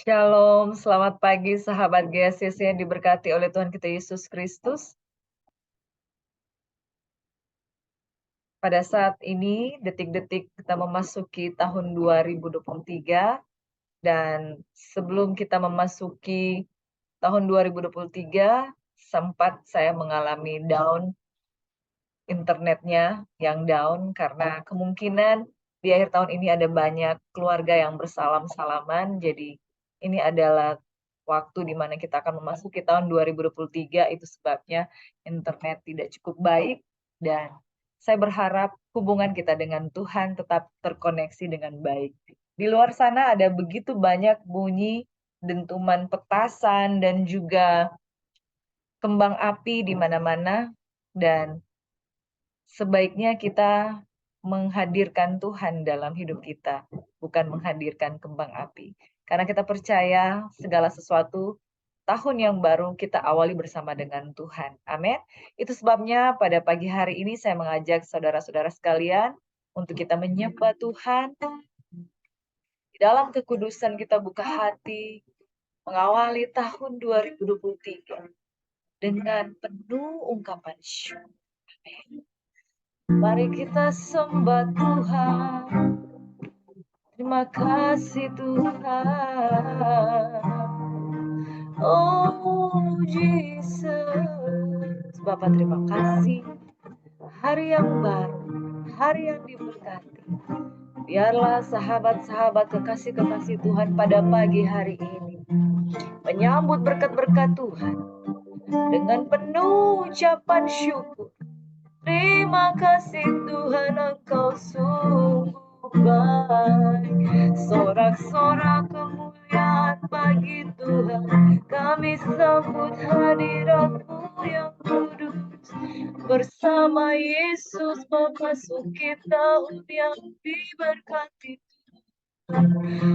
Shalom, selamat pagi sahabat GSCC yang diberkati oleh Tuhan kita Yesus Kristus. Pada saat ini, detik-detik kita memasuki tahun 2023, dan sebelum kita memasuki tahun 2023, sempat saya mengalami down internetnya yang down karena kemungkinan di akhir tahun ini ada banyak keluarga yang bersalam-salaman. Jadi ini adalah waktu di mana kita akan memasuki tahun 2023, itu sebabnya internet tidak cukup baik, dan saya berharap hubungan kita dengan Tuhan tetap terkoneksi dengan baik. Di luar sana ada begitu banyak bunyi dentuman petasan dan juga kembang api di mana-mana, dan sebaiknya kita menghadirkan Tuhan dalam hidup kita, bukan menghadirkan kembang api. Karena kita percaya segala sesuatu tahun yang baru kita awali bersama dengan Tuhan. Amin. Itu sebabnya pada pagi hari ini saya mengajak saudara-saudara sekalian untuk kita menyembah Tuhan. Di dalam kekudusan kita buka hati, mengawali tahun 2023 dengan penuh ungkapan syukur. Amin. Mari kita sembah Tuhan. Terima kasih Tuhan. Oh Jesus. Bapa, terima kasih. Hari yang baru, hari yang diberkati. Biarlah sahabat-sahabat kekasih-kekasih Tuhan pada pagi hari ini menyambut berkat-berkat Tuhan dengan penuh ucapan syukur. Terima kasih Tuhan, Engkau sungguh baik. Sorak-sorak kemuliaan bagi Tuhan, kami sambut hadirat-Mu yang kudus. Bersama Yesus memasuki tahun yang diberkati.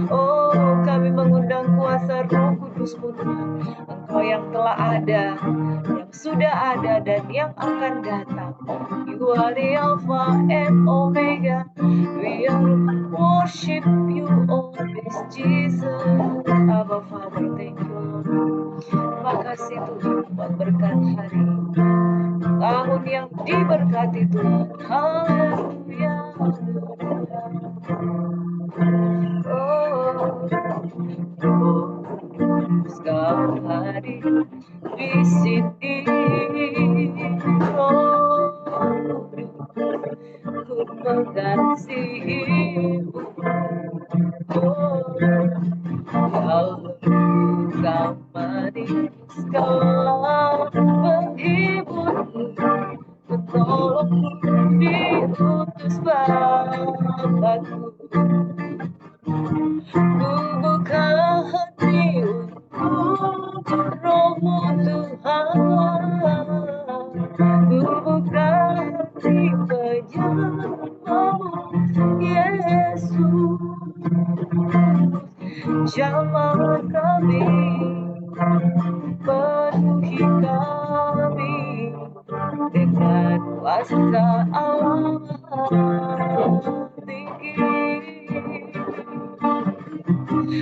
Oh, kami mengundang kuasa Roh Kudus-Mu Tuhan, Engkau yang telah ada, yang sudah ada, dan yang akan datang. You are the Alpha and Omega. We worship you always, Jesus. Abba Father, thank you Lord. Terima kasih Tuhan buat berkat hari ini, tahun yang diberkati Tuhan. Haleluya. Kau hadir di sini, ku mengasihimu. Kalau kau manis, kau menghiburku, menolongku, diutus Bapakku. Ku buka hati untuk Roh-Mu Tuhan. Ku buka hati penyembah-Mu, Yesus. Jamah kami, penuhi kami dengan kuasa Allah tinggi.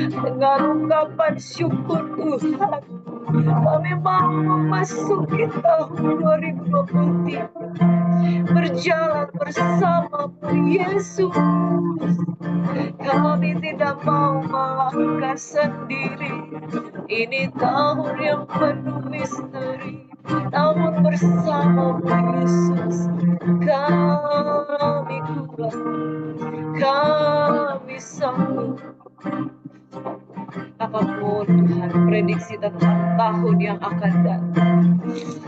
Dengan ungkapan syukur Tuhan, kami mau memasuki tahun 2023 berjalan bersama-Mu Yesus. Kami tidak mau melangkah sendiri. Ini tahun yang penuh misteri, namun bersama-Mu Yesus kami kuat, kami sanggup. Apapun Tuhan prediksi tentang tahun yang akan datang,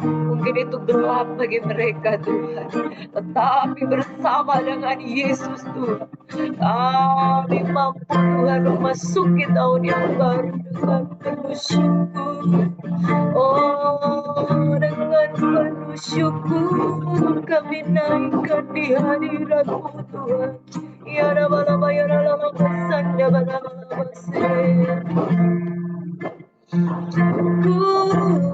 mungkin itu gelap bagi mereka Tuhan, tetapi bersama dengan Yesus Tuhan, kami mampu Tuhan memasuki tahun yang baru dengan penuh syukur. Oh, dengan penuh syukur kami naikkan di hadirat-Mu Tuhan. Ya Rabbana ya Rabbana Sanda Bana Ku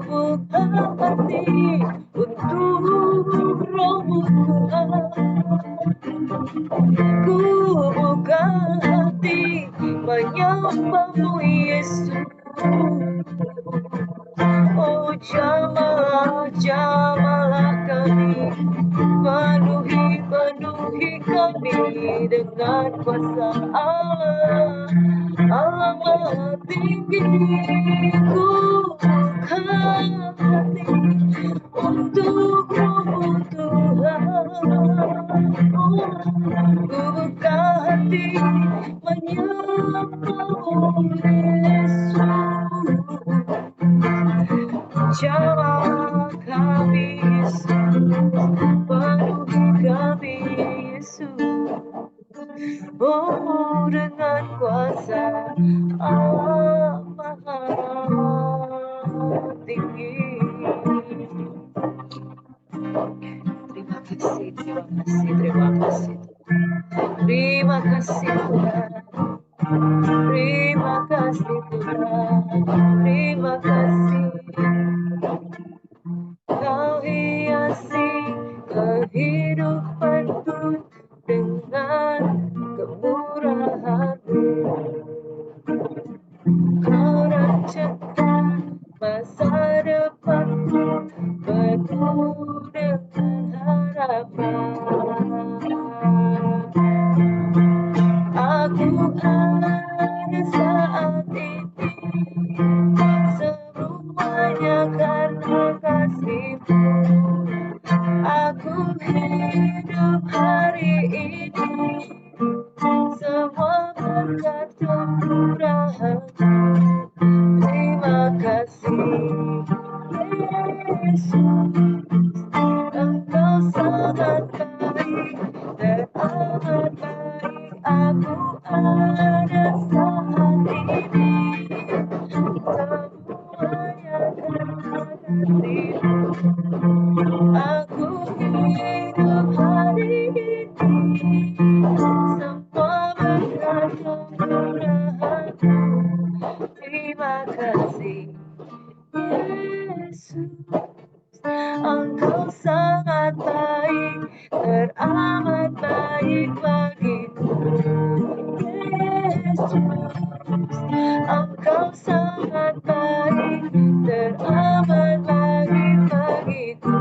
buka hati untuk Roh-Mu Tuhan. Ku buka hati menyembahmu Yesus. Oh jamah, jamahlah kami, penuhi kami dengan kuasa Allah. Allah Maha Tinggi, ku buka hati untukmu Tuhan. Ku buka hati menyembahmu Yesus. Jamah kami Yesus, penuhi kami Yesus. Oh dengan kuasa Allah Maha Tinggi. Terima kasih, terima kasih, terima kasih. Terima kasih Tuhan. Terima kasih Tuhan. Terima kasih. Kau hiasi kehidupanku dengan kemurahan-Mu. Kau rancangkan masa depanku penuh dengan harapan. Aku ada saat ini, semuanya karena kasih-Mu. Aku hidup hari ini, semua berkat kemurahan-Mu. Terima kasih Yesus, Engkau sangat baik dan amat baik. Aku ada saat ini, semuanya karena kasih-Mu. Aku hidup hari ini, semua berkat kemurahan-Mu. Terima kasih Yesus, Engkau sangat baik, teramat baik bagiku. Yesus, Engkau sangat baik, teramat baik bagiku.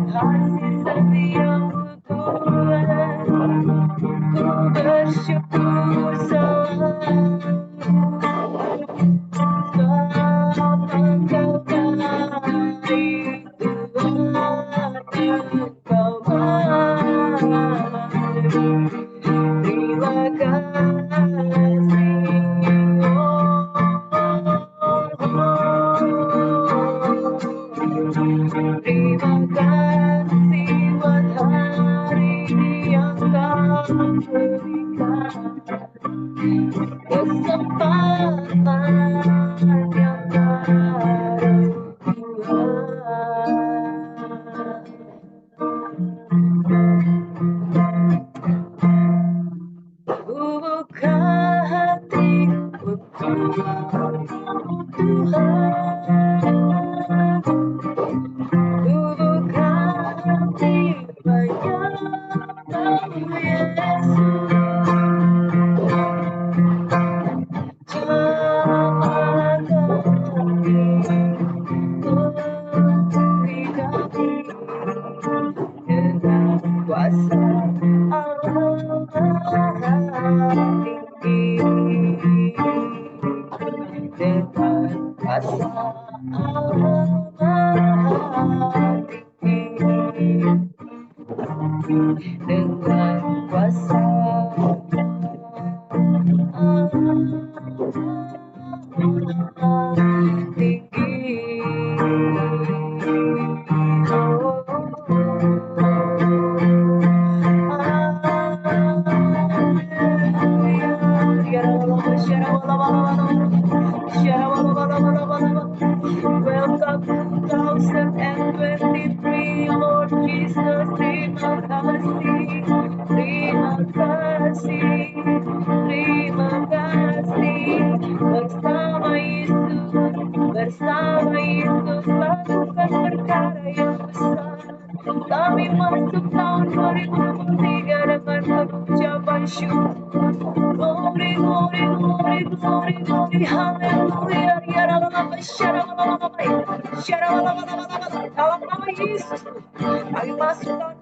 Kasih setiamu Tuhan, ku bersyukur selalu. Sebab Engkau baik Tuhan, Engkau baik. Terima kasih, terima kasih buat hari yang Kau berikan, kesempatan yang baru Tuhan. Ku buka hati untukmu Tuhan. Ku buka hati menyembahmu Yesus. Jamah kami, penuhi kami dengan kuasa Allah Maha Tinggi. Dengan kuasa Allah Maha Tinggi. Dengan kuasa Welcome 2023, Lord Jesus. Terima kasih, terima kasih, terima kasih. masuk tahun 2023 dengan ucapan syukur. Glory, glory, glory, glory, glory, haleluya. Ya dalam nama Yesus, kami masuk tahun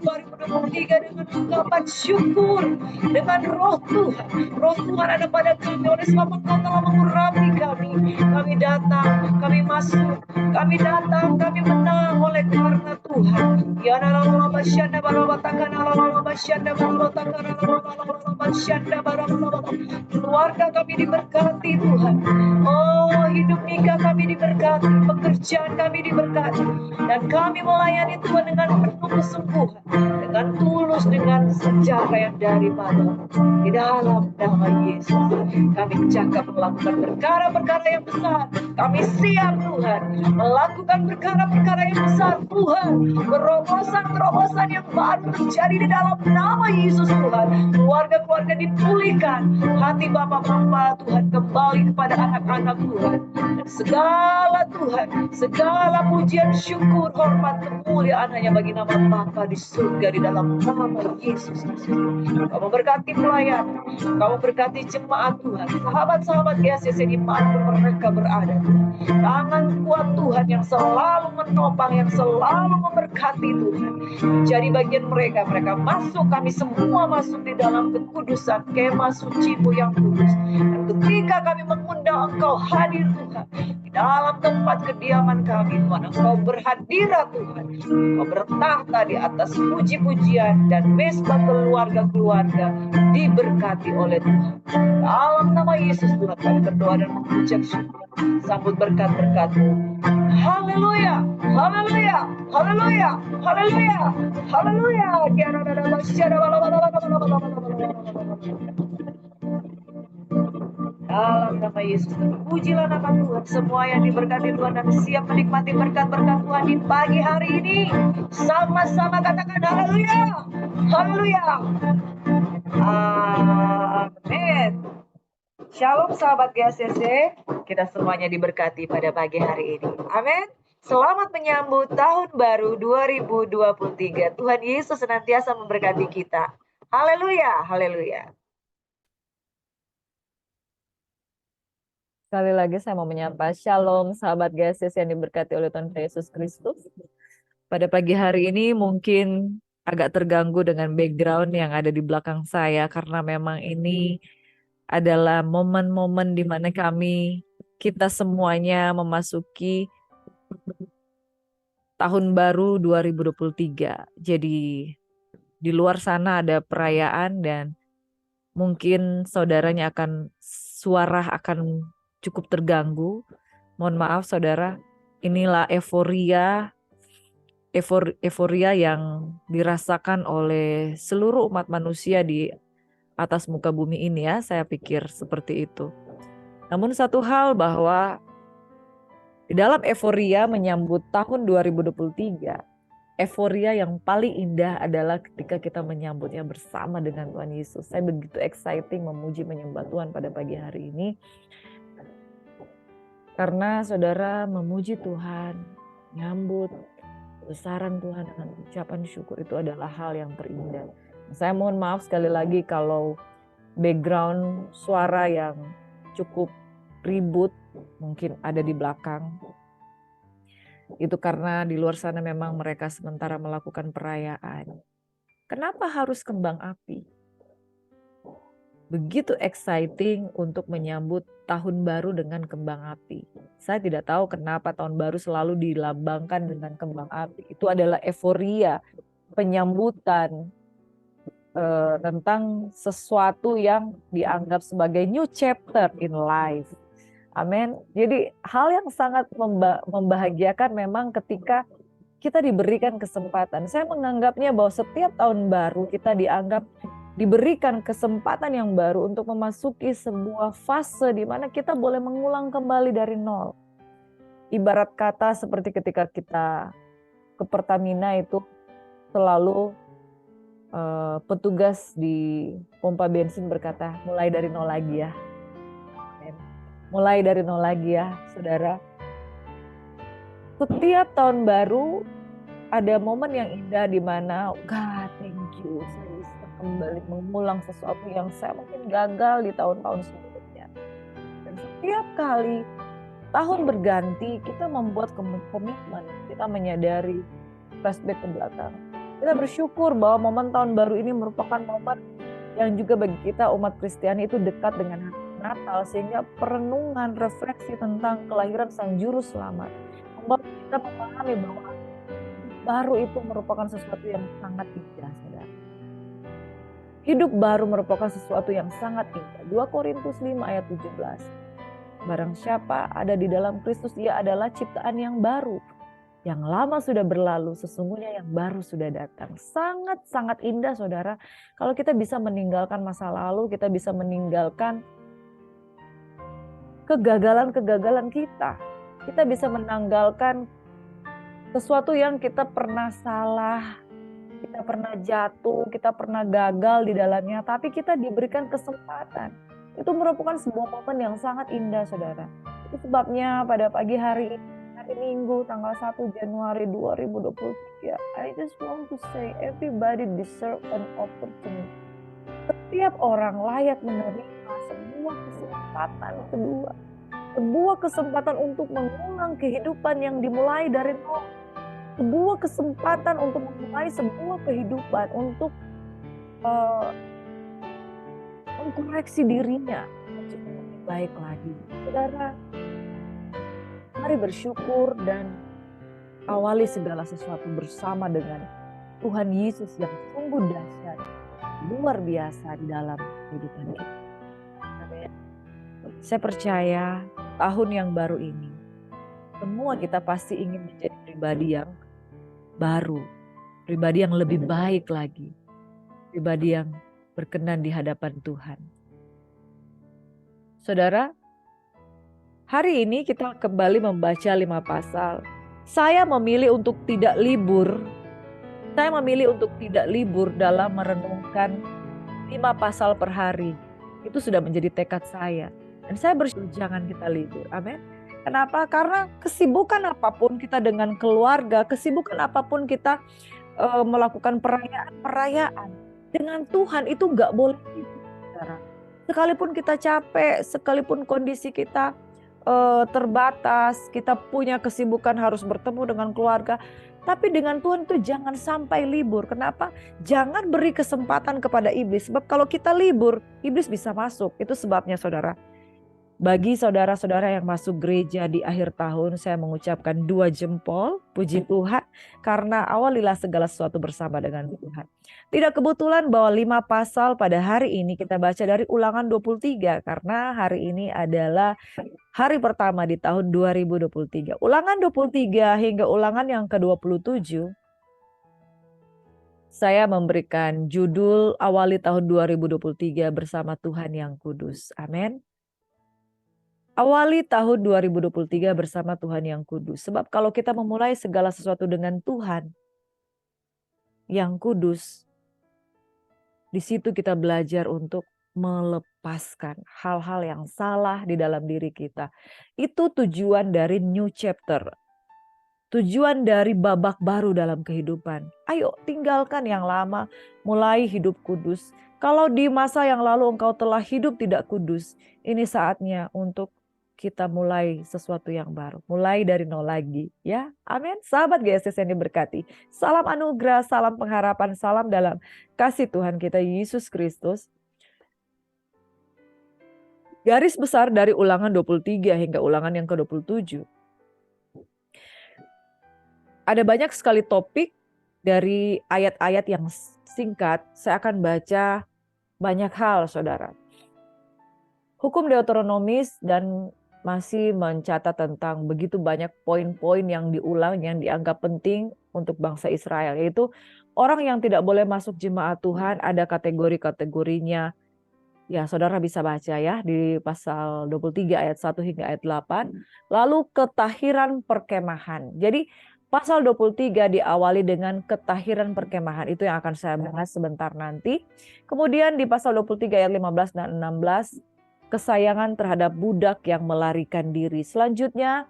2023 dengan ungkapan syukur, dengan roh Tuhan. Roh Tuhan ada pada kami, oleh sebab Engkau telah mengurapi kami. Kami datang, kami masuk, kami datang, kami menang oleh karena Tuhan. Ya dalam basyanda barabatakan ala basyanda barabatakan ala basyanda barabatakan. Keluarga kami diberkati Tuhan. Oh, hidup nikah kami diberkati, pekerjaan kami diberkati, dan kami melayani Tuhan dengan penuh kesungguhan, dengan tulus, dengan secara yang daripada. Di dalam nama Yesus, kami cakap melakukan perkara-perkara yang besar. Kami siap Tuhan melakukan perkara-perkara yang besar Tuhan. Terobosan-terobosan yang baru terjadi di dalam nama Yesus Tuhan. Keluarga-keluarga dipulihkan, hati Bapak-Bapak Tuhan kembali kepada anak-anak Tuhan. Dan segala Tuhan, segala pujian, syukur, hormat, kemuliaan hanya bagi nama Bapa di surga di dalam nama Yesus Kristus. Kamu berkati pelayan, kamu berkati jemaat Tuhan, sahabat-sahabat GSCC dimanapun mereka berada. Tangan kuat Tuhan yang selalu menopang, yang selalu memberkati Tuhan, jadi bagian mereka. Mereka masuk, kami semua masuk di dalam kekudusan kemah suci-Mu yang kudus. Dan ketika kami mengundang Engkau hadir Tuhan di dalam tempat kediaman kami Tuhan, Engkau berhadirat Tuhan. Engkau bertahta di atas puji-pujian, dan mesbah keluarga-keluarga diberkati oleh Tuhan. Dalam nama Yesus Tuhan kami berdoa dan mengucap syukur. Sambut berkat-berkat-Mu. Haleluya, haleluya, haleluya, haleluya, haleluya. Dalam nama Yesus, pujilah nama Tuhan. Semua yang diberkati Tuhan dan siap menikmati berkat-berkat Tuhan di pagi hari ini, sama-sama katakan haleluya, haleluya, amin. Shalom sahabat GSCC, kita semuanya diberkati pada pagi hari ini. Amin. Selamat menyambut tahun baru 2023. Tuhan Yesus senantiasa memberkati kita. Haleluya, haleluya. Sekali lagi saya mau menyapa Shalom sahabat GSCC yang diberkati oleh Tuhan Yesus Kristus. Pada pagi hari ini mungkin agak terganggu dengan background yang ada di belakang saya, karena memang ini adalah momen-momen di mana kita semuanya memasuki tahun baru 2023. Jadi di luar sana ada perayaan dan mungkin saudaranya suara akan cukup terganggu. Mohon maaf saudara, inilah euforia yang dirasakan oleh seluruh umat manusia di atas muka bumi ini ya, saya pikir seperti itu. Namun satu hal bahwa di dalam euforia menyambut tahun 2023, euforia yang paling indah adalah ketika kita menyambutnya bersama dengan Tuhan Yesus. Saya begitu exciting memuji menyembah Tuhan pada pagi hari ini. Karena saudara memuji Tuhan, menyambut besaran Tuhan dengan ucapan syukur itu adalah hal yang terindah. Saya mohon maaf sekali lagi kalau background suara yang cukup ribut mungkin ada di belakang. Itu karena di luar sana memang mereka sementara melakukan perayaan. Kenapa harus kembang api? Begitu exciting untuk menyambut tahun baru dengan kembang api. Saya tidak tahu kenapa tahun baru selalu dilambangkan dengan kembang api. Itu adalah euforia, penyambutan tentang sesuatu yang dianggap sebagai new chapter in life. Amin. Jadi hal yang sangat membahagiakan memang ketika kita diberikan kesempatan. Saya menganggapnya bahwa setiap tahun baru kita diberikan kesempatan yang baru untuk memasuki sebuah fase di mana kita boleh mengulang kembali dari nol. Ibarat kata seperti ketika kita ke Pertamina itu selalu petugas di pompa bensin berkata, mulai dari nol lagi ya. Mulai dari nol lagi ya, saudara. Setiap tahun baru ada momen yang indah di mana God thank you, saya bisa kembali mengulang sesuatu yang saya mungkin gagal di tahun-tahun sebelumnya. Dan setiap kali tahun berganti, kita membuat komitmen, kita menyadari flashback ke belakang. Kita bersyukur bahwa momen tahun baru ini merupakan momen yang juga bagi kita umat Kristiani itu dekat dengan hari Natal, sehingga perenungan, refleksi tentang kelahiran Sang Juru Selamat membuat kita memahami bahwa baru itu merupakan sesuatu yang sangat indah, saudara. Hidup baru merupakan sesuatu yang sangat indah. 2 Korintus 5 ayat 17. Barang siapa ada di dalam Kristus, ia adalah ciptaan yang baru. Yang lama sudah berlalu, sesungguhnya yang baru sudah datang. Sangat-sangat indah, saudara. Kalau kita bisa meninggalkan masa lalu, kita bisa meninggalkan kegagalan-kegagalan kita. Kita bisa menanggalkan sesuatu yang kita pernah salah, kita pernah jatuh, kita pernah gagal di dalamnya, tapi kita diberikan kesempatan. Itu merupakan sebuah momen yang sangat indah, saudara. Itu sebabnya pada pagi hari ini, hari Minggu tanggal 1 Januari 2023, I just want to say everybody deserve an opportunity. Setiap orang layak menerima sebuah kesempatan kedua. Sebuah kesempatan untuk mengulang kehidupan yang dimulai dari nol. Sebuah kesempatan untuk memulai sebuah kehidupan, untuk mengkoreksi dirinya menjadi lebih baik lagi. Saudara, mari bersyukur dan awali segala sesuatu bersama dengan Tuhan Yesus yang sungguh dahsyat, luar biasa di dalam kehidupan kita. Amin. Saya percaya tahun yang baru ini, semua kita pasti ingin menjadi pribadi yang baru, pribadi yang lebih baik lagi, pribadi yang berkenan di hadapan Tuhan. Saudara, hari ini kita kembali membaca 5 pasal. Saya memilih untuk tidak libur. Saya memilih untuk tidak libur dalam merenungkan 5 pasal per hari. Itu sudah menjadi tekad saya. Dan saya bersyukur jangan kita libur. Amin. Kenapa? Karena kesibukan apapun kita dengan keluarga, kesibukan apapun kita melakukan perayaan dengan Tuhan itu nggak boleh libur, saudara. Sekalipun kita capek, sekalipun kondisi kita terbatas, kita punya kesibukan harus bertemu dengan keluarga, tapi dengan Tuhan itu jangan sampai libur. Kenapa? Jangan beri kesempatan kepada iblis, sebab kalau kita libur, iblis bisa masuk. Itu sebabnya, saudara. Bagi saudara-saudara yang masuk gereja di akhir tahun, saya mengucapkan 2 jempol, puji Tuhan, karena awalilah segala sesuatu bersama dengan Tuhan. Tidak kebetulan bahwa 5 pasal pada hari ini kita baca dari Ulangan 23, karena hari ini adalah hari pertama di tahun 2023. Ulangan 23 hingga ulangan yang ke-27, saya memberikan judul awali tahun 2023 bersama Tuhan yang kudus. Amin. Awali tahun 2023 bersama Tuhan yang kudus. Sebab kalau kita memulai segala sesuatu dengan Tuhan yang kudus, di situ kita belajar untuk melepaskan hal-hal yang salah di dalam diri kita. Itu tujuan dari new chapter. Tujuan dari babak baru dalam kehidupan. Ayo tinggalkan yang lama, mulai hidup kudus. Kalau di masa yang lalu engkau telah hidup tidak kudus, ini saatnya untuk kita mulai sesuatu yang baru. Mulai dari nol lagi, ya. Amin. Sahabat GSS yang diberkati. Salam anugerah, salam pengharapan, salam dalam kasih Tuhan kita Yesus Kristus. Garis besar dari ulangan 23 hingga ulangan yang ke-27. Ada banyak sekali topik dari ayat-ayat yang singkat. Saya akan baca banyak hal, saudara. Hukum Deuteronomis dan masih mencatat tentang begitu banyak poin-poin yang diulang yang dianggap penting untuk bangsa Israel, yaitu orang yang tidak boleh masuk jemaat Tuhan, ada kategori-kategorinya. Ya, saudara bisa baca ya di pasal 23 ayat 1 hingga ayat 8. Lalu ketahiran perkemahan. Jadi pasal 23 diawali dengan ketahiran perkemahan. Itu yang akan saya bahas sebentar nanti. Kemudian di pasal 23 ayat 15 dan 16, kesayangan terhadap budak yang melarikan diri. Selanjutnya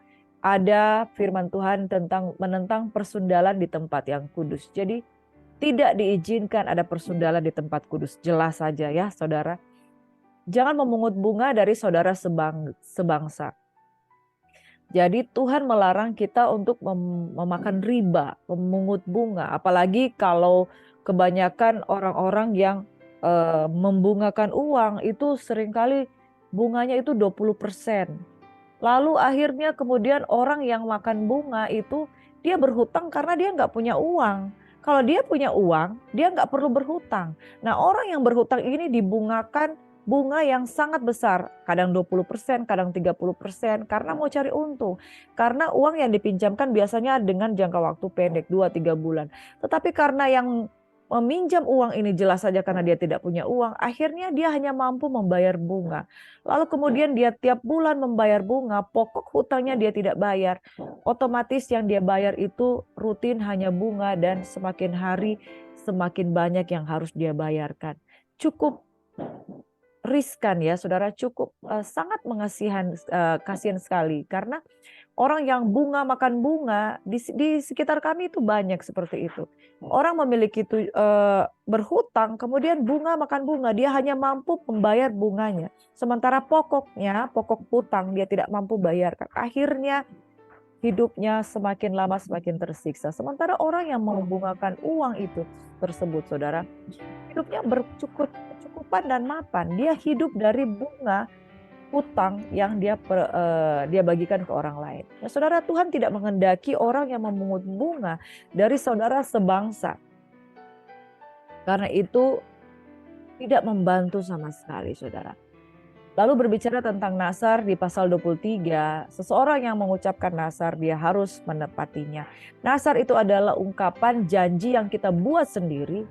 ada firman Tuhan tentang menentang persundalan di tempat yang kudus. Jadi tidak diizinkan ada persundalan di tempat kudus. Jelas saja ya saudara. Jangan memungut bunga dari saudara sebangsa. Jadi Tuhan melarang kita untuk memakan riba, memungut bunga. Apalagi kalau kebanyakan orang-orang yang membungakan uang itu seringkali bunganya itu 20%. Lalu akhirnya kemudian orang yang makan bunga itu dia berhutang karena dia nggak punya uang. Kalau dia punya uang, dia nggak perlu berhutang. Nah, orang yang berhutang ini dibungakan bunga yang sangat besar, kadang 20%, kadang 30%, karena mau cari untung. Karena uang yang dipinjamkan biasanya dengan jangka waktu pendek, 2-3 bulan. Tetapi karena yang meminjam uang ini jelas saja karena dia tidak punya uang, akhirnya dia hanya mampu membayar bunga. Lalu kemudian dia tiap bulan membayar bunga, pokok hutangnya dia tidak bayar. Otomatis yang dia bayar itu rutin hanya bunga dan semakin hari semakin banyak yang harus dia bayarkan. Cukup riskan ya saudara, cukup sangat kasihan sekali karena orang yang bunga makan bunga di sekitar kami itu banyak seperti itu. Orang memiliki berhutang kemudian bunga makan bunga, dia hanya mampu membayar bunganya. Sementara pokoknya, pokok hutang dia tidak mampu bayarkan. Akhirnya hidupnya semakin lama semakin tersiksa. Sementara orang yang membungakan uang itu tersebut saudara, hidupnya berkecukupan dan mapan. Dia hidup dari bunga hutang yang dia bagikan ke orang lain. Nah, saudara, Tuhan tidak menghendaki orang yang memungut bunga dari saudara sebangsa. Karena itu tidak membantu sama sekali, saudara. Lalu berbicara tentang nasar di pasal 23, seseorang yang mengucapkan nasar dia harus menepatinya. Nasar itu adalah ungkapan janji yang kita buat sendiri.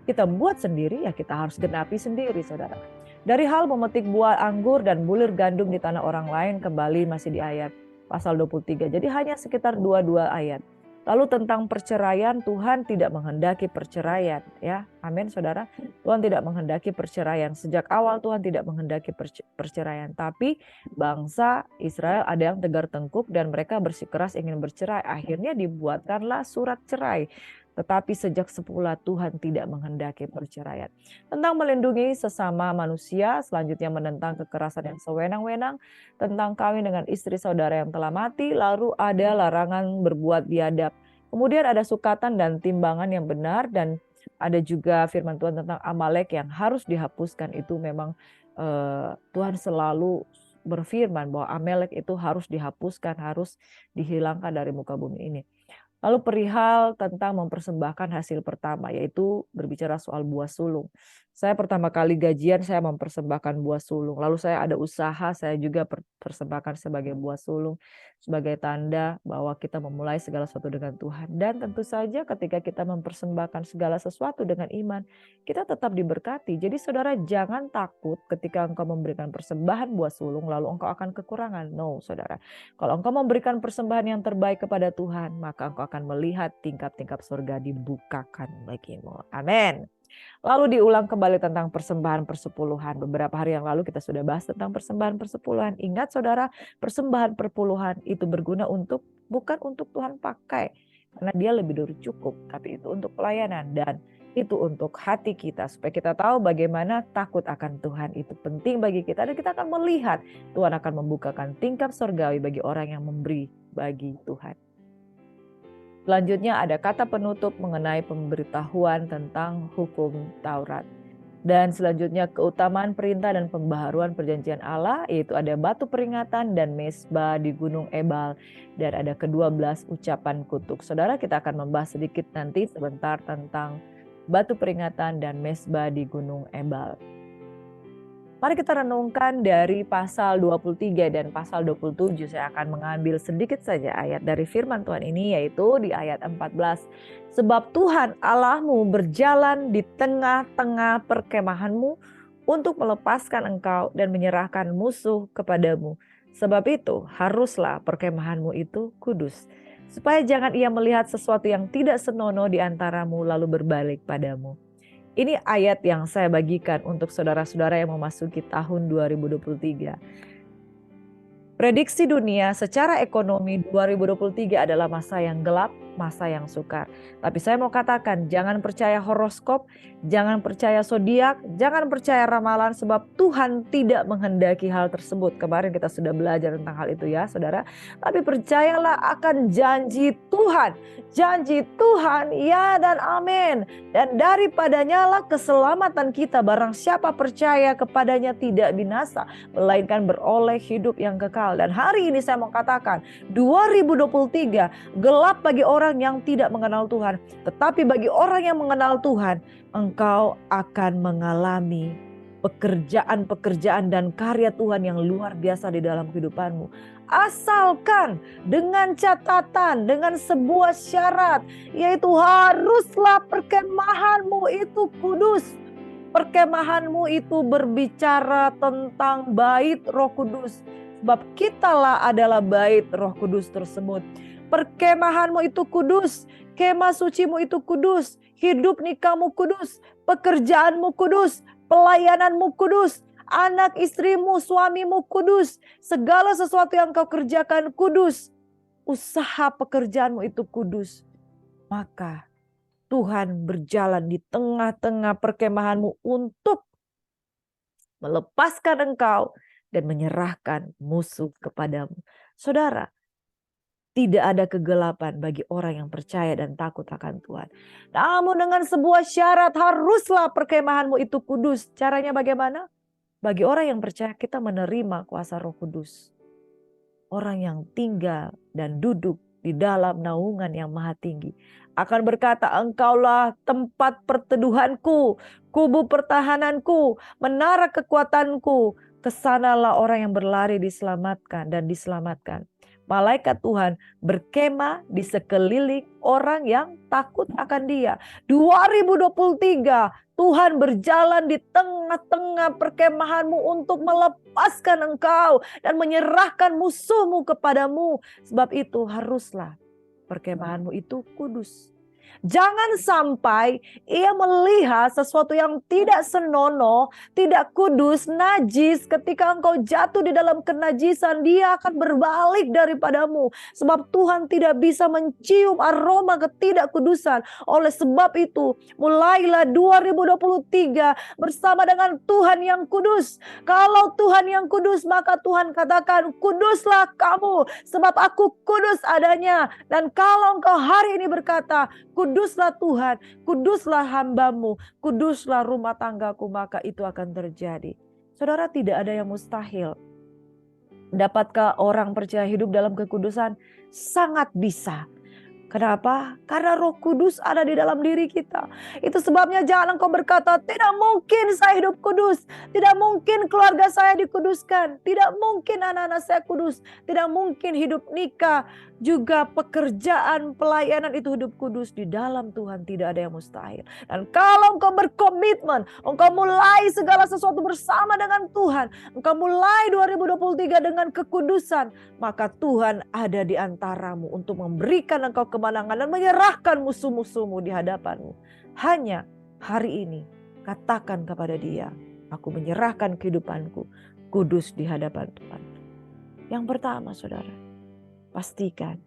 Kita buat sendiri ya kita harus genapi sendiri, saudara. Dari hal memetik buah anggur dan bulir gandum di tanah orang lain, kembali masih di ayat pasal 23. Jadi hanya sekitar 22 ayat. Lalu tentang perceraian, Tuhan tidak menghendaki perceraian, ya. Amin, saudara. Tuhan tidak menghendaki perceraian. Sejak awal Tuhan tidak menghendaki perceraian. Tapi bangsa Israel ada yang tegar tengkuk dan mereka bersikeras ingin bercerai. Akhirnya dibuatkanlah surat cerai. Tetapi sejak semula Tuhan tidak menghendaki perceraian. Tentang melindungi sesama manusia, selanjutnya menentang kekerasan yang sewenang-wenang, tentang kawin dengan istri saudara yang telah mati, lalu ada larangan berbuat biadab. Kemudian ada sukatan dan timbangan yang benar, dan ada juga firman Tuhan tentang Amalek yang harus dihapuskan. Itu memang Tuhan selalu berfirman bahwa Amalek itu harus dihapuskan, harus dihilangkan dari muka bumi ini. Lalu perihal tentang mempersembahkan hasil pertama, yaitu berbicara soal buah sulung. Saya pertama kali gajian, saya mempersembahkan buah sulung. Lalu saya ada usaha, saya juga persembahkan sebagai buah sulung. Sebagai tanda bahwa kita memulai segala sesuatu dengan Tuhan. Dan tentu saja ketika kita mempersembahkan segala sesuatu dengan iman, kita tetap diberkati. Jadi saudara jangan takut ketika engkau memberikan persembahan buah sulung, lalu engkau akan kekurangan. No, saudara. Kalau engkau memberikan persembahan yang terbaik kepada Tuhan, maka engkau akan melihat tingkap-tingkap surga dibukakan bagimu. Amin. Lalu diulang kembali tentang persembahan persepuluhan. Beberapa hari yang lalu kita sudah bahas tentang persembahan persepuluhan. Ingat saudara, persembahan perpuluhan itu berguna bukan untuk Tuhan pakai. Karena dia lebih dari cukup. Tapi itu untuk pelayanan dan itu untuk hati kita. Supaya kita tahu bagaimana takut akan Tuhan itu penting bagi kita. Dan kita akan melihat Tuhan akan membukakan tingkap surgawi bagi orang yang memberi bagi Tuhan. Selanjutnya ada kata penutup mengenai pemberitahuan tentang hukum Taurat. Dan selanjutnya keutamaan perintah dan pembaharuan perjanjian Allah, yaitu ada batu peringatan dan mesbah di Gunung Ebal. Dan ada ke-12 ucapan kutuk. Saudara, kita akan membahas sedikit nanti sebentar tentang batu peringatan dan mesbah di Gunung Ebal. Mari kita renungkan dari pasal 23 dan pasal 27. Saya akan mengambil sedikit saja ayat dari firman Tuhan ini, yaitu di ayat 14. Sebab Tuhan Allahmu berjalan di tengah-tengah perkemahanmu untuk melepaskan engkau dan menyerahkan musuh kepadamu. Sebab itu haruslah perkemahanmu itu kudus. Supaya jangan ia melihat sesuatu yang tidak senonoh di antaramu lalu berbalik padamu. Ini ayat yang saya bagikan untuk saudara-saudara yang memasuki tahun 2023. Prediksi dunia secara ekonomi 2023 adalah masa yang gelap, masa yang sukar. Tapi saya mau katakan, jangan percaya horoskop, jangan percaya zodiak, jangan percaya ramalan, sebab Tuhan tidak menghendaki hal tersebut. Kemarin kita sudah belajar tentang hal itu ya saudara. Tapi percayalah akan janji Tuhan. Janji Tuhan ya dan amin. Dan daripadanya lah keselamatan kita. Barang siapa percaya kepadanya tidak binasa, melainkan beroleh hidup yang kekal. Dan hari ini saya mau katakan 2023 gelap bagi orang yang tidak mengenal Tuhan. Tetapi bagi orang yang mengenal Tuhan, engkau akan mengalami pekerjaan-pekerjaan dan karya Tuhan yang luar biasa di dalam kehidupanmu. Asalkan dengan catatan, dengan sebuah syarat, yaitu haruslah perkemahanmu itu kudus. Perkemahanmu itu berbicara tentang bait Roh Kudus. Sebab kitalah adalah bait Roh Kudus tersebut. Perkemahanmu itu kudus, kemah sucimu itu kudus, hidup nikahmu kudus, pekerjaanmu kudus, pelayananmu kudus, anak istrimu, suamimu kudus, segala sesuatu yang kau kerjakan kudus, usaha pekerjaanmu itu kudus. Maka Tuhan berjalan di tengah-tengah perkemahanmu untuk melepaskan engkau dan menyerahkan musuh kepadamu. Saudara, tidak ada kegelapan bagi orang yang percaya dan takut akan Tuhan. Namun dengan sebuah syarat, haruslah perkemahanmu itu kudus. Caranya bagaimana? Bagi orang yang percaya, kita menerima kuasa Roh Kudus. Orang yang tinggal dan duduk di dalam naungan yang maha tinggi akan berkata, engkaulah tempat perteduhanku, kubu pertahananku, menara kekuatanku. Kesanalah orang yang berlari diselamatkan dan diselamatkan. Malaikat Tuhan berkemah di sekeliling orang yang takut akan Dia. 2023 Tuhan berjalan di tengah-tengah perkemahanmu untuk melepaskan engkau dan menyerahkan musuhmu kepadamu. Sebab itu haruslah perkemahanmu itu kudus. Jangan sampai ia melihat sesuatu yang tidak senonoh, tidak kudus, najis. Ketika engkau jatuh di dalam kenajisan, dia akan berbalik daripadamu. Sebab Tuhan tidak bisa mencium aroma ketidakkudusan. Oleh sebab itu, mulailah 2023 bersama dengan Tuhan yang kudus. Kalau Tuhan yang kudus, maka Tuhan katakan, kuduslah kamu, sebab aku kudus adanya. Dan kalau engkau hari ini berkata, kuduslah Tuhan, kuduslah hambamu, kuduslah rumah tanggaku, maka itu akan terjadi. Saudara, tidak ada yang mustahil. Dapatkah orang percaya hidup dalam kekudusan? Sangat bisa. Kenapa? Karena Roh Kudus ada di dalam diri kita. Itu sebabnya jangan engkau berkata, tidak mungkin saya hidup kudus. Tidak mungkin keluarga saya dikuduskan. Tidak mungkin anak-anak saya kudus. Tidak mungkin hidup nikah, juga pekerjaan, pelayanan itu hidup kudus. Di dalam Tuhan tidak ada yang mustahil. Dan kalau engkau berkomitmen, engkau mulai segala sesuatu bersama dengan Tuhan. Engkau mulai 2023 dengan kekudusan. Maka Tuhan ada di antaramu untuk memberikan engkau kemenangan dan menyerahkan musuh-musuhmu di hadapanmu. Hanya hari ini katakan kepada Dia, aku menyerahkan kehidupanku kudus di hadapan Tuhan. Yang pertama saudara, pastikan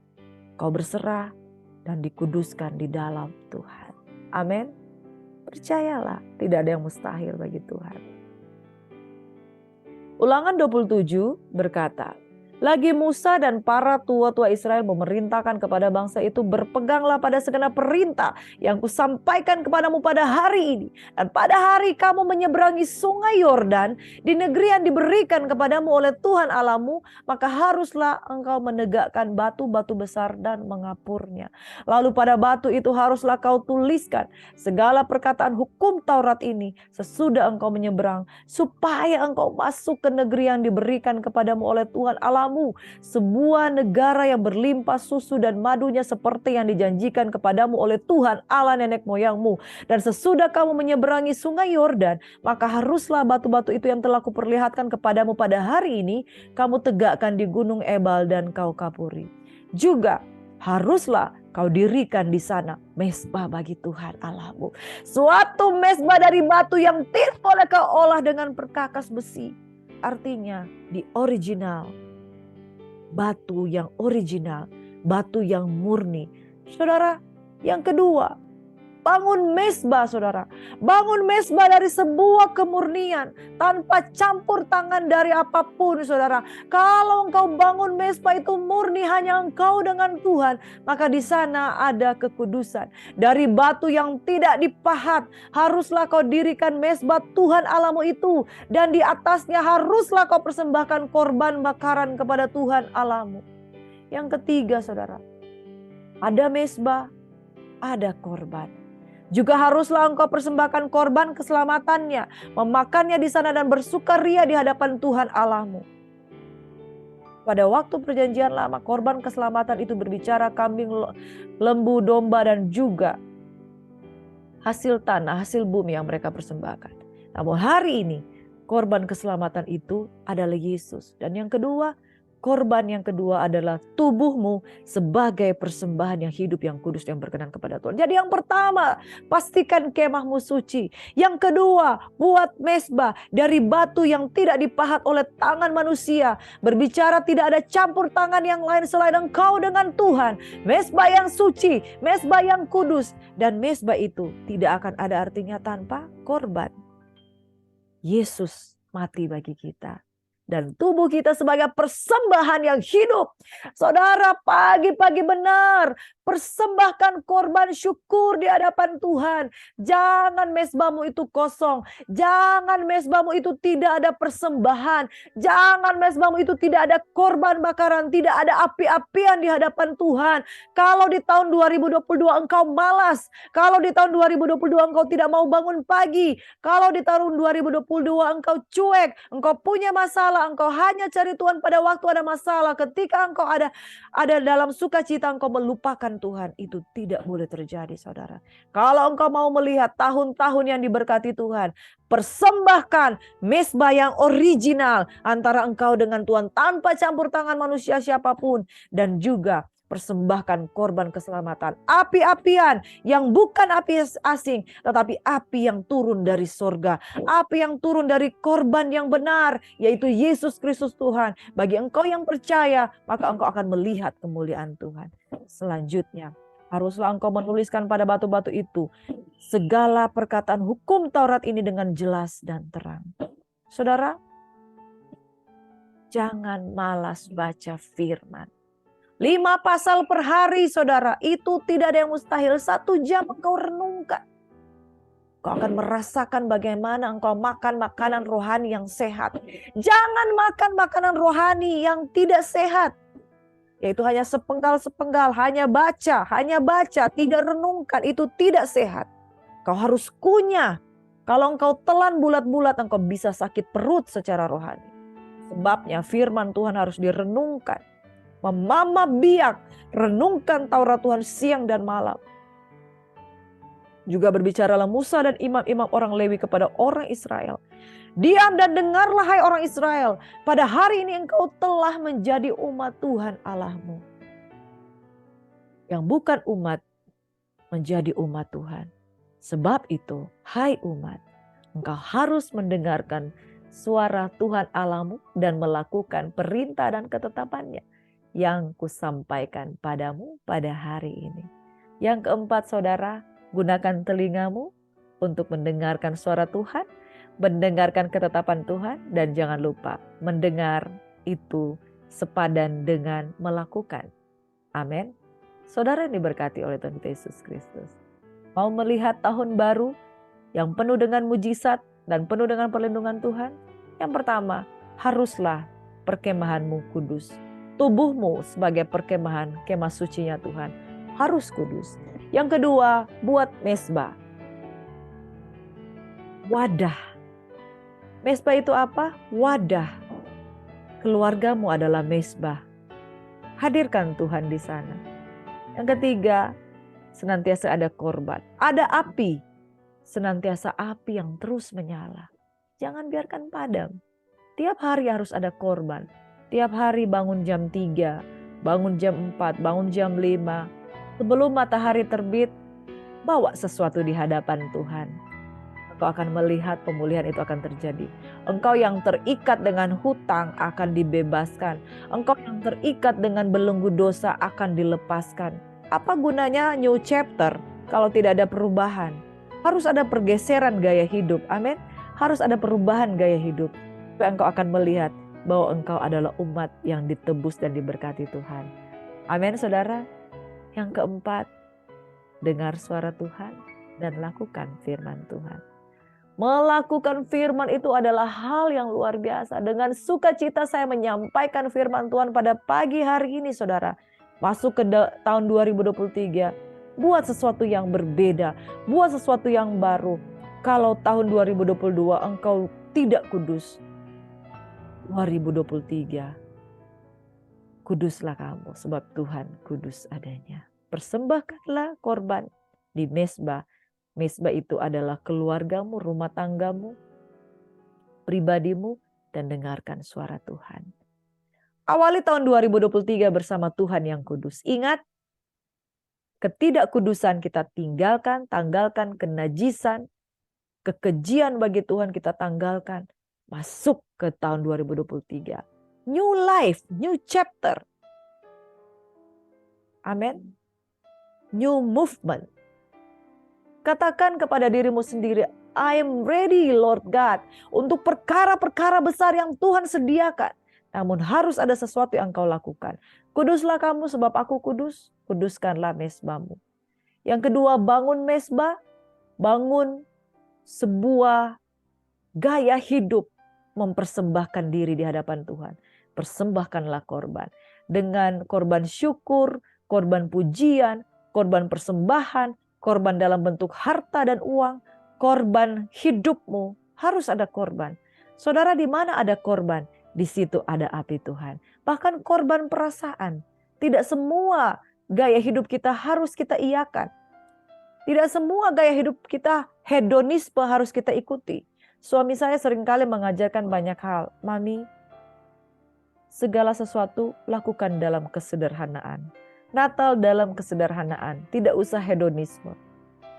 kau berserah dan dikuduskan di dalam Tuhan. Amin. Percayalah, tidak ada yang mustahil bagi Tuhan. Ulangan 27 berkata, lagi Musa dan para tua-tua Israel memerintahkan kepada bangsa itu, berpeganglah pada segenap perintah yang kusampaikan kepadamu pada hari ini. Dan pada hari kamu menyeberangi sungai Yordan di negeri yang diberikan kepadamu oleh Tuhan Allahmu, maka haruslah engkau menegakkan batu-batu besar dan mengapurnya. Lalu pada batu itu haruslah kau tuliskan segala perkataan hukum Taurat ini sesudah engkau menyeberang, supaya engkau masuk ke negeri yang diberikan kepadamu oleh Tuhan Allahmu, sebuah negara yang berlimpah susu dan madunya seperti yang dijanjikan kepadamu oleh Tuhan Allah nenek moyangmu. Dan sesudah kamu menyeberangi sungai Yordan, maka haruslah batu-batu itu yang telah kuperlihatkan kepadamu pada hari ini kamu tegakkan di gunung Ebal dan kau kapuri. Juga haruslah kau dirikan di sana mezbah bagi Tuhan Allahmu. Suatu mezbah dari batu yang tidak boleh kau olah dengan perkakas besi. Artinya di original, batu yang original, batu yang murni. Saudara, yang kedua, bangun mezbah, saudara. Bangun mezbah dari sebuah kemurnian, tanpa campur tangan dari apapun, saudara. Kalau engkau bangun mezbah itu murni hanya engkau dengan Tuhan, maka di sana ada kekudusan. Dari batu yang tidak dipahat, haruslah kau dirikan mezbah Tuhan Allahmu itu. Dan di atasnya haruslah kau persembahkan korban bakaran kepada Tuhan Allahmu. Yang ketiga, saudara, ada mezbah, ada korban. Juga haruslah engkau persembahkan korban keselamatannya, memakannya di sana dan bersukaria di hadapan Tuhan Allahmu. Pada waktu perjanjian lama, korban keselamatan itu berbicara kambing, lembu, domba, dan juga hasil tanah, hasil bumi yang mereka persembahkan. Namun hari ini, korban keselamatan itu adalah Yesus. Dan yang kedua, korban yang kedua adalah tubuhmu sebagai persembahan yang hidup, yang kudus, yang berkenan kepada Tuhan. Jadi yang pertama, pastikan kemahmu suci. Yang kedua, buat mezbah dari batu yang tidak dipahat oleh tangan manusia. Berbicara tidak ada campur tangan yang lain selain engkau dengan Tuhan. Mezbah yang suci, mezbah yang kudus. Dan mezbah itu tidak akan ada artinya tanpa korban. Yesus mati bagi kita. Dan tubuh kita sebagai persembahan yang hidup. Saudara, pagi-pagi benar persembahkan korban syukur di hadapan Tuhan. Jangan mezbahmu itu kosong. Jangan mezbahmu itu tidak ada persembahan. Jangan mezbahmu itu tidak ada korban bakaran. Tidak ada api-apian di hadapan Tuhan. Kalau di tahun 2022 engkau malas. Kalau di tahun 2022 engkau tidak mau bangun pagi. Kalau di tahun 2022 engkau cuek. Engkau punya masalah. Engkau hanya cari Tuhan pada waktu ada masalah. Ketika engkau ada dalam sukacita, engkau melupakan Tuhan. Itu tidak boleh terjadi, saudara. Kalau engkau mau melihat tahun-tahun yang diberkati Tuhan, persembahkan mezbah yang original antara engkau dengan Tuhan tanpa campur tangan manusia siapapun. Dan juga persembahkan korban keselamatan. Api-apian yang bukan api asing, tetapi api yang turun dari sorga. Api yang turun dari korban yang benar, yaitu Yesus Kristus Tuhan. Bagi engkau yang percaya, maka engkau akan melihat kemuliaan Tuhan. Selanjutnya, haruslah engkau menuliskan pada batu-batu itu segala perkataan hukum Taurat ini dengan jelas dan terang. Saudara, jangan malas baca firman. 5 pasal per hari, saudara, itu tidak ada yang mustahil. 1 jam engkau renungkan. Kau akan merasakan bagaimana engkau makan makanan rohani yang sehat. Jangan makan makanan rohani yang tidak sehat. Yaitu hanya sepenggal-sepenggal, hanya baca, tidak renungkan. Itu tidak sehat. Kau harus kunyah. Kalau engkau telan bulat-bulat, engkau bisa sakit perut secara rohani. Sebabnya firman Tuhan harus direnungkan. Memama biak, renungkan Taurat Tuhan siang dan malam. Juga berbicaralah Musa dan imam-imam orang Lewi kepada orang Israel. Diam dan dengarlah hai orang Israel. Pada hari ini engkau telah menjadi umat Tuhan Allahmu. Yang bukan umat menjadi umat Tuhan. Sebab itu, hai umat, engkau harus mendengarkan suara Tuhan Allahmu dan melakukan perintah dan ketetapannya yang kusampaikan padamu pada hari ini. Yang keempat, saudara, gunakan telingamu untuk mendengarkan suara Tuhan, mendengarkan ketetapan Tuhan, dan jangan lupa mendengar itu sepadan dengan melakukan. Amin. Saudara yang diberkati oleh Tuhan Yesus Kristus, mau melihat tahun baru yang penuh dengan mujizat dan penuh dengan perlindungan Tuhan? Yang pertama, haruslah perkemahanmu kudus. Tubuhmu sebagai perkemahan, kemah sucinya Tuhan, harus kudus. Yang kedua, buat mezbah. Wadah. Mezbah itu apa? Wadah. Keluargamu adalah mezbah. Hadirkan Tuhan di sana. Yang ketiga, senantiasa ada korban. Ada api. Senantiasa api yang terus menyala. Jangan biarkan padam. Tiap hari harus ada korban. Tiap hari bangun jam 3, bangun jam 4, bangun jam 5. Sebelum matahari terbit, bawa sesuatu di hadapan Tuhan. engkau akan melihat pemulihan itu akan terjadi. Engkau yang terikat dengan hutang akan dibebaskan. Engkau yang terikat dengan belenggu dosa akan dilepaskan. Apa gunanya new chapter kalau tidak ada perubahan? Harus ada pergeseran gaya hidup. Amin. Harus ada perubahan gaya hidup. Supaya engkau akan melihat bahwa engkau adalah umat yang ditebus dan diberkati Tuhan. Amin, saudara. Yang keempat, dengar suara Tuhan dan lakukan firman Tuhan. Melakukan firman itu adalah hal yang luar biasa. Dengan sukacita saya menyampaikan firman Tuhan pada pagi hari ini, saudara. Masuk ke tahun 2023, buat sesuatu yang berbeda, buat sesuatu yang baru. Kalau tahun 2022 engkau tidak kudus, 2023 kuduslah kamu sebab Tuhan kudus adanya. Persembahkanlah korban di mezbah. Mezbah itu adalah keluargamu, rumah tanggamu, pribadimu, dan dengarkan suara Tuhan. Awali tahun 2023 bersama Tuhan yang kudus. Ingat, ketidakkudusan kita tinggalkan, tanggalkan kenajisan, kekejian bagi Tuhan kita tanggalkan. Masuk ke tahun 2023. New life, new chapter. Amin. New movement. Katakan kepada dirimu sendiri, I am ready Lord God. Untuk perkara-perkara besar yang Tuhan sediakan. Namun harus ada sesuatu yang kau lakukan. Kuduslah kamu sebab aku kudus. Kuduskanlah mezbahmu. Yang kedua, bangun mezbah. Bangun sebuah gaya hidup. Mempersembahkan diri di hadapan Tuhan. Persembahkanlah korban. Dengan korban syukur, korban pujian, korban persembahan, korban dalam bentuk harta dan uang, korban hidupmu, harus ada korban. Saudara, di mana ada korban, di situ ada api Tuhan. Bahkan korban perasaan. Tidak semua gaya hidup kita harus kita iakan. Tidak semua gaya hidup kita hedonisme harus kita ikuti. Suami saya seringkali mengajarkan banyak hal. Mami, segala sesuatu lakukan dalam kesederhanaan. Natal dalam kesederhanaan, tidak usah hedonisme.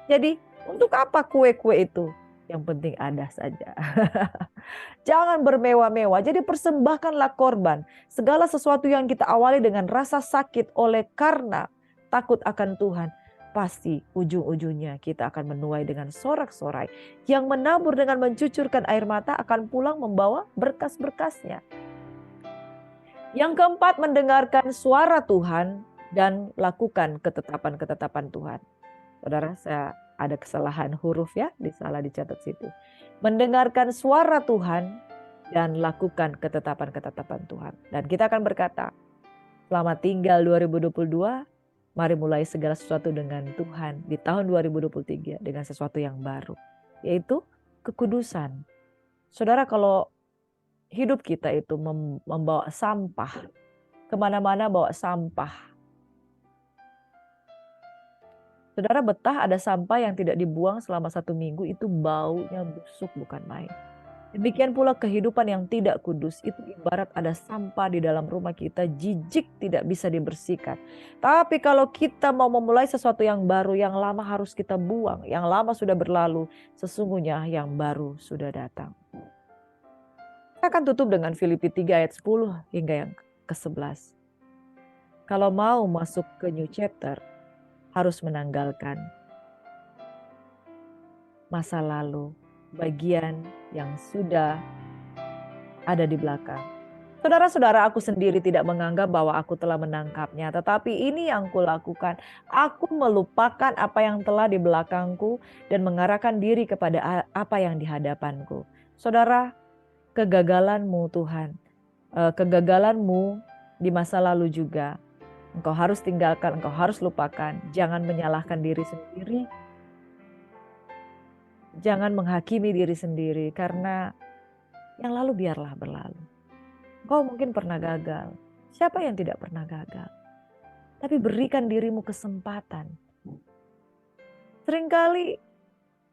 Jadi untuk apa kue-kue itu? Yang penting ada saja. Jangan bermewah-mewah. Jadi persembahkanlah korban. Segala sesuatu yang kita awali dengan rasa sakit oleh karena takut akan Tuhan. Pasti ujung-ujungnya kita akan menuai dengan sorak-sorai. Yang menabur dengan mencucurkan air mata akan pulang membawa berkas-berkasnya. Yang keempat, mendengarkan suara Tuhan dan lakukan ketetapan-ketetapan Tuhan. Saudara, saya ada kesalahan huruf ya, salah dicatat situ. Mendengarkan suara Tuhan dan lakukan ketetapan-ketetapan Tuhan. Dan kita akan berkata, selamat tinggal 2022, mari mulai segala sesuatu dengan Tuhan di tahun 2023 dengan sesuatu yang baru, yaitu kekudusan. Saudara, kalau hidup kita itu membawa sampah, kemana-mana bawa sampah. Saudara, betah ada sampah yang tidak dibuang selama 1 minggu, itu baunya busuk bukan main. Demikian pula kehidupan yang tidak kudus, itu ibarat ada sampah di dalam rumah kita, jijik tidak bisa dibersihkan. Tapi kalau kita mau memulai sesuatu yang baru, yang lama harus kita buang, yang lama sudah berlalu, sesungguhnya yang baru sudah datang. Saya akan tutup dengan Filipi 3 ayat 10 hingga yang ke-11. Kalau mau masuk ke new chapter, harus menanggalkan masa lalu, bagian yang sudah ada di belakang. Saudara-saudara, aku sendiri tidak menganggap bahwa aku telah menangkapnya, tetapi ini yang kulakukan. Aku melupakan apa yang telah di belakangku dan mengarahkan diri kepada apa yang di hadapanku. Saudara, kegagalanmu Tuhan, kegagalanmu di masa lalu juga, engkau harus tinggalkan, engkau harus lupakan. Jangan menyalahkan diri sendiri. Jangan menghakimi diri sendiri, karena yang lalu biarlah berlalu. Engkau mungkin pernah gagal. Siapa yang tidak pernah gagal? Tapi berikan dirimu kesempatan. Seringkali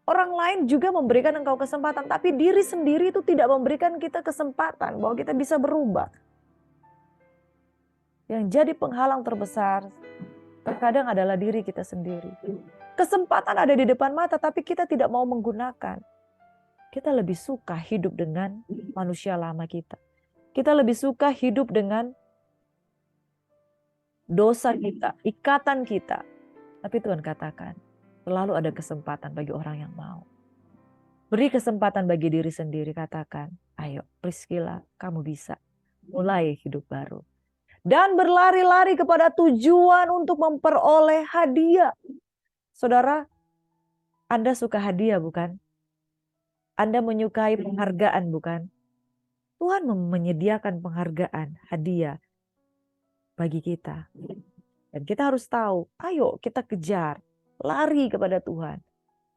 orang lain juga memberikan engkau kesempatan, tapi diri sendiri itu tidak memberikan kita kesempatan bahwa kita bisa berubah. Yang jadi penghalang terbesar terkadang adalah diri kita sendiri. Kesempatan ada di depan mata, tapi kita tidak mau menggunakan. Kita lebih suka hidup dengan manusia lama kita. Kita lebih suka hidup dengan dosa kita, ikatan kita. Tapi Tuhan katakan, selalu ada kesempatan bagi orang yang mau. Beri kesempatan bagi diri sendiri, katakan, ayo Priscilla, kamu bisa mulai hidup baru. Dan berlari-lari kepada tujuan untuk memperoleh hadiah. Saudara, Anda suka hadiah bukan? Anda menyukai penghargaan bukan? Tuhan menyediakan penghargaan, hadiah bagi kita. Dan kita harus tahu, ayo kita kejar, lari kepada Tuhan.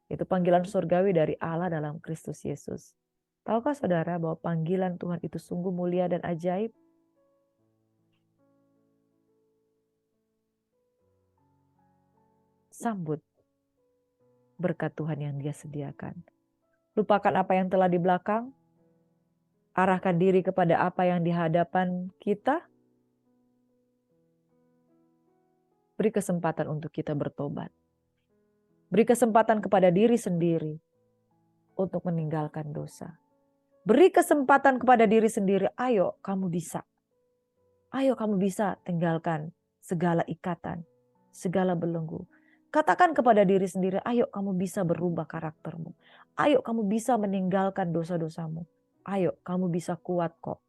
Itu panggilan surgawi dari Allah dalam Kristus Yesus. Tahukah saudara bahwa panggilan Tuhan itu sungguh mulia dan ajaib? Sambut berkat Tuhan yang Dia sediakan. Lupakan apa yang telah di belakang. Arahkan diri kepada apa yang di hadapan kita. Beri kesempatan untuk kita bertobat. Beri kesempatan kepada diri sendiri untuk meninggalkan dosa. Beri kesempatan kepada diri sendiri, ayo kamu bisa. Ayo kamu bisa tinggalkan segala ikatan, segala belenggu. Katakan kepada diri sendiri, ayo kamu bisa berubah karaktermu. Ayo kamu bisa meninggalkan dosa-dosamu. Ayo kamu bisa kuat kok.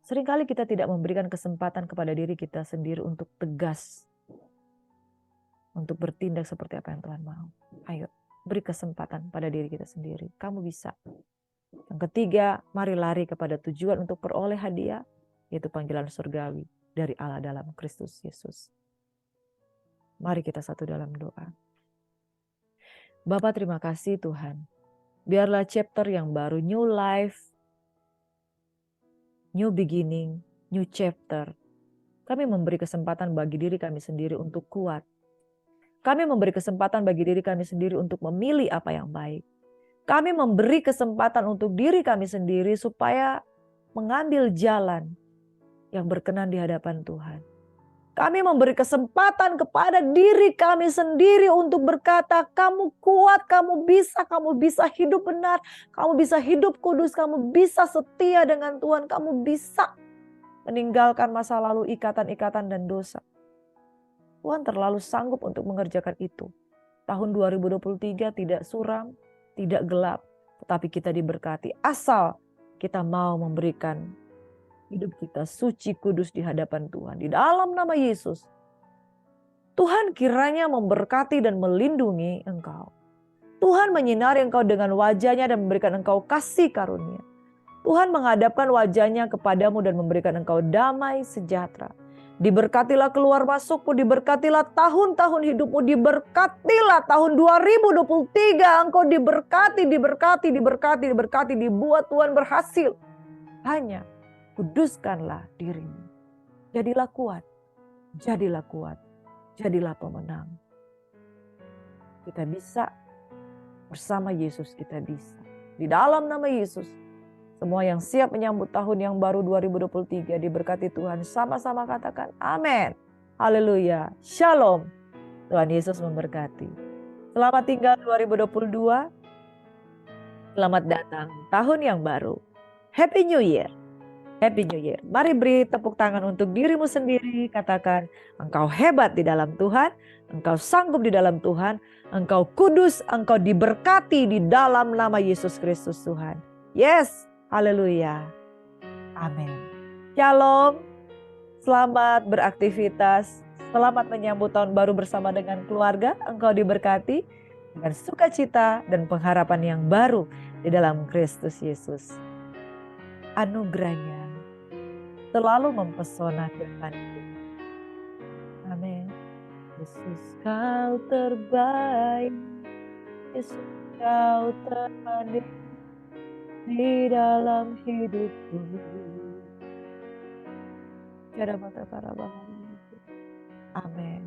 Seringkali kita tidak memberikan kesempatan kepada diri kita sendiri untuk tegas. Untuk bertindak seperti apa yang Tuhan mau. Ayo beri kesempatan pada diri kita sendiri. Kamu bisa. Yang ketiga, mari lari kepada tujuan untuk peroleh hadiah, yaitu panggilan surgawi dari Allah dalam Kristus Yesus. Mari kita satu dalam doa. Bapa, terima kasih Tuhan. Biarlah chapter yang baru, new life, new beginning, new chapter. Kami memberi kesempatan bagi diri kami sendiri untuk kuat. Kami memberi kesempatan bagi diri kami sendiri untuk memilih apa yang baik. Kami memberi kesempatan untuk diri kami sendiri supaya mengambil jalan yang berkenan di hadapan Tuhan. Kami memberi kesempatan kepada diri kami sendiri untuk berkata, kamu kuat, kamu bisa hidup benar, kamu bisa hidup kudus, kamu bisa setia dengan Tuhan, kamu bisa meninggalkan masa lalu, ikatan-ikatan dan dosa. Tuhan terlalu sanggup untuk mengerjakan itu. Tahun 2023 tidak suram, tidak gelap, tetapi kita diberkati asal kita mau memberikan hidup kita suci kudus di hadapan Tuhan. Di dalam nama Yesus, Tuhan kiranya memberkati dan melindungi engkau. Tuhan menyinari engkau dengan wajahnya dan memberikan engkau kasih karunia. Tuhan menghadapkan wajahnya kepadamu dan memberikan engkau damai sejahtera. Diberkatilah keluar masukmu, diberkatilah tahun-tahun hidupmu, diberkatilah tahun 2023. Engkau diberkati, dibuat Tuhan berhasil. Hanya kuduskanlah dirimu. Jadilah kuat, jadilah pemenang. Kita bisa, bersama Yesus kita bisa. Di dalam nama Yesus, semua yang siap menyambut tahun yang baru 2023 diberkati Tuhan. Sama-sama katakan amin. Haleluya. Shalom. Tuhan Yesus memberkati. Selamat tinggal 2022. Selamat datang tahun yang baru. Happy New Year. Happy New Year. Mari beri tepuk tangan untuk dirimu sendiri. Katakan, engkau hebat di dalam Tuhan. Engkau sanggup di dalam Tuhan. Engkau kudus, engkau diberkati di dalam nama Yesus Kristus Tuhan. Yes. Haleluya. Amin. Shalom. Selamat beraktivitas. Selamat menyambut tahun baru bersama dengan keluarga. Engkau diberkati dengan sukacita dan pengharapan yang baru di dalam Kristus Yesus. Anugerahnya selalu mempesona Tuhan. Amin. Yesus kau terbaik. Yesus kau terbaik di dalam hidupku. Tiada mata para bahaya. Amin.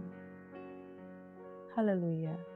Haleluya.